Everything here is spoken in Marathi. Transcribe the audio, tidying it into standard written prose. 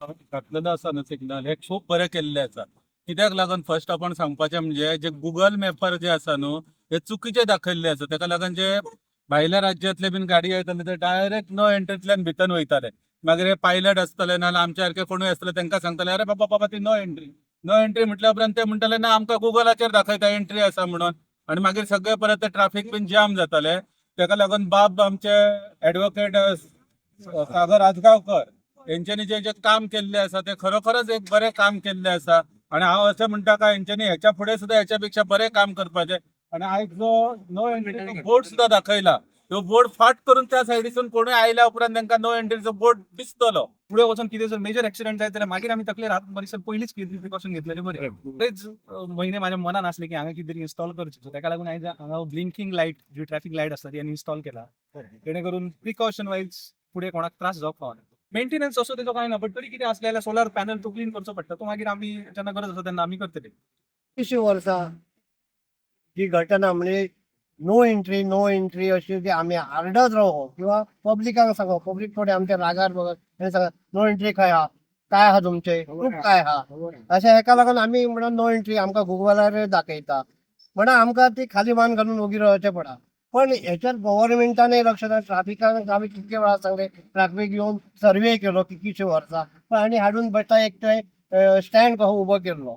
घातलेलो आसा न्हू सिग्नल हे खूप बरे केल्ले आसा. कित्याक लागून फर्स्ट आपण सांगपाचें म्हणजे जे गुगल मॅपार जे आसा न्हू हे चुकीचे दाखयल्ले आसा. ताका लागून जे भायल्या राज्यांतले बीन गाडी येताले ते डायरेक्ट नो एंट्रींतल्यान भितर वयताले. मागीर हे पायलट आसतले नाल्यार आमच्या सारखे कोणूय आसतले तांकां सांगताले अरे बाबा बाबा ती नो एंट्री. नो एंट्री म्हटल्या उपरांत ते म्हणटाले ना आमकां गुगलाचेर दाखयता एंट्री आसा म्हणून. आणि मागीर सगळे परत ते ट्रॅफिक बीन जाम जाताले. ताका लागून बाब आमचे ॲडव्होकेट सागर आजगावकर यांच्यानी जे जे काम केल्ले आसा ते खरोखरच एक बरे काम केल्ले आसा. आणि हांव अशें म्हणटा काय यांच्यानी ह्याच्या फुडें सुद्धा ह्याच्यापेक्षा बरे काम करपाचे. आणि आयज जो नो एंट्रीचो बोर्ड सुद्धा दाखयला तो बोर्ड फाट करून त्या सायडीसून कोणूय आयल्या उपरांत तांकां नो एंट्रीचो बोर्ड दिसतलो. पुढे वचून कितें जर मेजर ऍक्सिडेंट जायत जाल्यार मागीर आमी तकले रात परिसर पयलींच प्रिकॉशन घेतलेले बरे. बरेच महिने माझ्या मनात आसले की हांगा कितें तरी इन्स्टॉल करचें. सो ताका लागून आयज हांगा ब्लिंकिंग लायट जी ट्रॅफिक लायट आसता ती इन्स्टॉल केला जेणे करून प्रिकॉशन वायज पुढे कोणाक त्रास जावंक पावना. मेंटेनन्स असो तेजो काय ना, बट तरी कितें असलें जाल्यार सोलार पॅनल तो क्लीन करचो पडटा. तो मागीर आमी जेन्ना गरज आसा तेन्ना आमी करतले. 30 वर्सां जी घटना म्हणजे नो एंट्री अशी जी आम्ही आरडत रावो किंवा पब्लिकांक सांगो, पब्लिक थोडे आमच्या रागार बघत आणि सांगत नो एंट्री काय हा तुमचे खूप काय हा अशा हेका लागून आम्ही म्हणून नो एंट्री आमकां गुगलार दाखयता म्हणून आमकां ती खाली मान घालून उभी रावचें पडा. पण ह्याच्यात गव्हर्नमेंटानय लक्ष द्या. ट्राफिकांक आम्ही कितके वेळा सांगले, ट्रॅफिक येऊन सर्वे केलो कितकीशे वर्सां पण आनी हाडून बेटा एक स्टँड कसो उबो केल्लो.